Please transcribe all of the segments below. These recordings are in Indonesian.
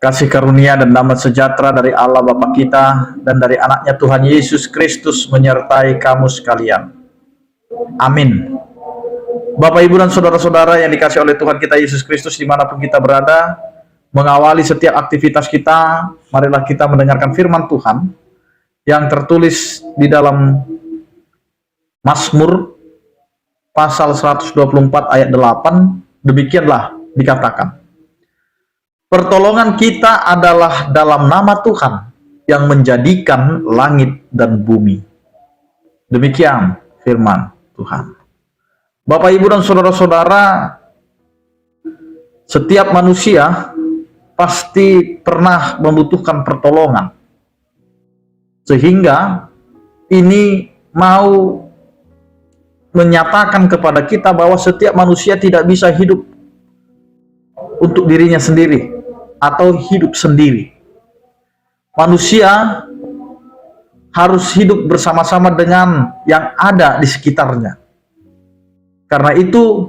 Kasih karunia dan damai sejahtera dari Allah Bapa kita dan dari anaknya Tuhan Yesus Kristus menyertai kamu sekalian. Amin. Bapak, Ibu, dan saudara-saudara yang dikasih oleh Tuhan kita Yesus Kristus dimanapun kita berada, mengawali setiap aktivitas kita, marilah kita mendengarkan firman Tuhan yang tertulis di dalam Mazmur pasal 124 ayat 8. Demikianlah dikatakan, pertolongan kita adalah dalam nama Tuhan yang menjadikan langit dan bumi. Demikian firman Tuhan. Bapak, Ibu, dan saudara-saudara, setiap manusia pasti pernah membutuhkan pertolongan. Sehingga ini mau menyatakan kepada kita bahwa setiap manusia tidak bisa hidup untuk dirinya sendiri atau hidup sendiri. Manusia harus hidup bersama-sama dengan yang ada di sekitarnya. Karena itu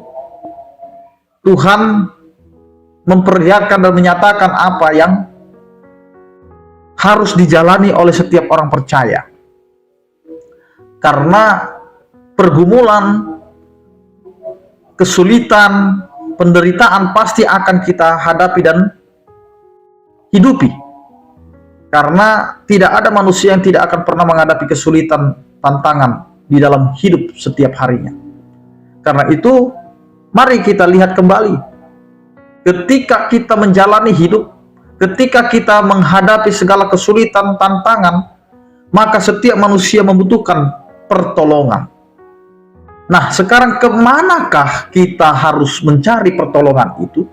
Tuhan memperlihatkan dan menyatakan apa yang harus dijalani oleh setiap orang percaya. Karena pergumulan, kesulitan, penderitaan pasti akan kita hadapi dan hidupi. Karena tidak ada manusia yang tidak akan pernah menghadapi kesulitan, tantangan di dalam hidup setiap harinya. Karena itu, mari kita lihat kembali. Ketika kita menjalani hidup, ketika kita menghadapi segala kesulitan, tantangan, maka setiap manusia membutuhkan pertolongan. Nah, sekarang kemanakah kita harus mencari pertolongan itu?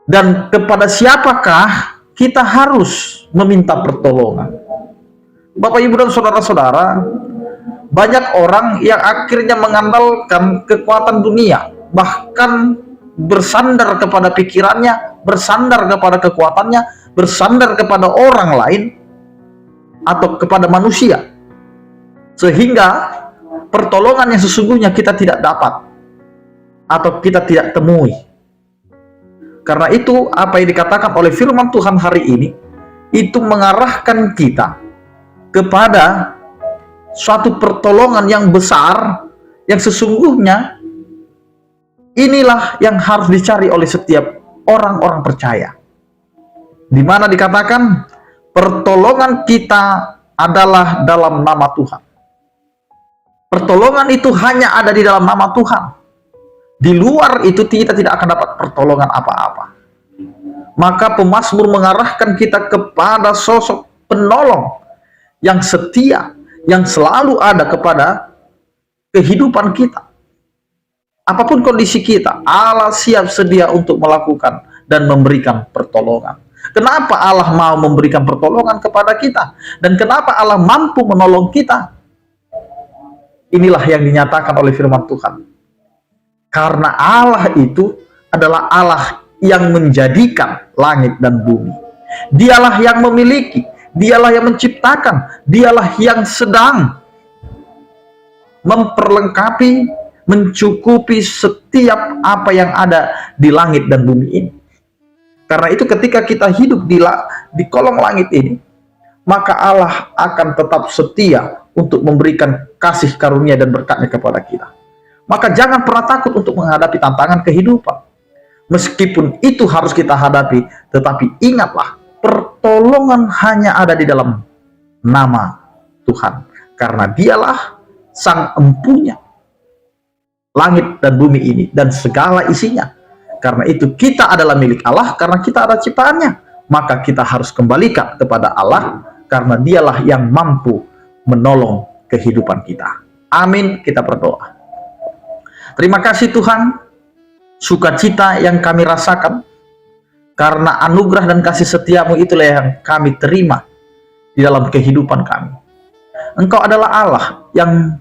Dan kepada siapakah kita harus meminta pertolongan? Bapak, Ibu, dan saudara-saudara, banyak orang yang akhirnya mengandalkan kekuatan dunia, bahkan bersandar kepada pikirannya, bersandar kepada kekuatannya, bersandar kepada orang lain, atau kepada manusia. Sehingga pertolongan yang sesungguhnya kita tidak dapat, atau kita tidak temui. Karena itu, apa yang dikatakan oleh firman Tuhan hari ini, itu mengarahkan kita kepada suatu pertolongan yang besar, yang sesungguhnya inilah yang harus dicari oleh setiap orang-orang percaya. Di mana dikatakan, pertolongan kita adalah dalam nama Tuhan. Pertolongan itu hanya ada di dalam nama Tuhan. Di luar itu kita tidak akan dapat pertolongan apa-apa. Maka pemazmur mengarahkan kita kepada sosok penolong yang setia, yang selalu ada kepada kehidupan kita. Apapun kondisi kita, Allah siap sedia untuk melakukan dan memberikan pertolongan. Kenapa Allah mau memberikan pertolongan kepada kita? Dan kenapa Allah mampu menolong kita? Inilah yang dinyatakan oleh firman Tuhan. Karena Allah itu adalah Allah yang menjadikan langit dan bumi. Dialah yang memiliki, dialah yang menciptakan, dialah yang sedang memperlengkapi, mencukupi setiap apa yang ada di langit dan bumi ini. Karena itu ketika kita hidup di kolong langit ini, maka Allah akan tetap setia untuk memberikan kasih karunia dan berkatnya kepada kita. Maka jangan pernah takut untuk menghadapi tantangan kehidupan. Meskipun itu harus kita hadapi, tetapi ingatlah, pertolongan hanya ada di dalam nama Tuhan. Karena dialah sang empunya langit dan bumi ini dan segala isinya. Karena itu kita adalah milik Allah, karena kita adalah ciptaannya. Maka kita harus kembalikan kepada Allah, karena dialah yang mampu menolong kehidupan kita. Amin, kita berdoa. Terima kasih Tuhan, sukacita yang kami rasakan, karena anugerah dan kasih setiamu itulah yang kami terima di dalam kehidupan kami. Engkau adalah Allah yang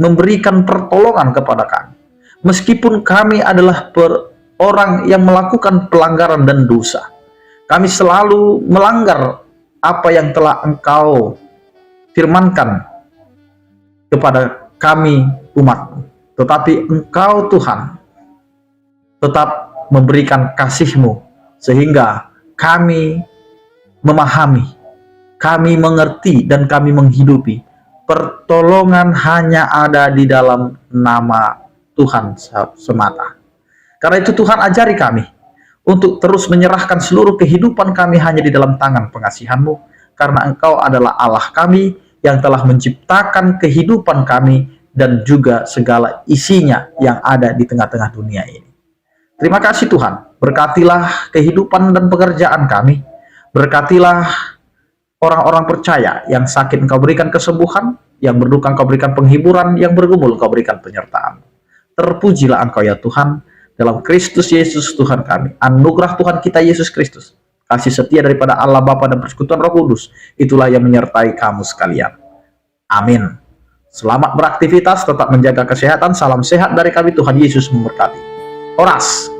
memberikan pertolongan kepada kami. Meskipun kami adalah orang yang melakukan pelanggaran dan dosa, kami selalu melanggar apa yang telah Engkau firmankan kepada kami umat-Mu. Tetapi Engkau Tuhan tetap memberikan kasih-Mu sehingga kami memahami, kami mengerti, dan kami menghidupi pertolongan hanya ada di dalam nama Tuhan semata. Karena itu Tuhan ajari kami untuk terus menyerahkan seluruh kehidupan kami hanya di dalam tangan pengasihan-Mu, karena Engkau adalah Allah kami yang telah menciptakan kehidupan kami dan juga segala isinya yang ada di tengah-tengah dunia ini. Terima kasih Tuhan, berkatilah kehidupan dan pekerjaan kami, berkatilah orang-orang percaya yang sakit Engkau berikan kesembuhan, yang berduka Engkau berikan penghiburan, yang bergumul Engkau berikan penyertaan. Terpujilah Engkau ya Tuhan, dalam Kristus Yesus Tuhan kami. Anugerah Tuhan kita Yesus Kristus, kasih setia daripada Allah Bapa dan persekutuan Roh Kudus, itulah yang menyertai kamu sekalian. Amin. Selamat beraktivitas, tetap menjaga kesehatan. Salam sehat dari kami, Tuhan Yesus memberkati. Horas.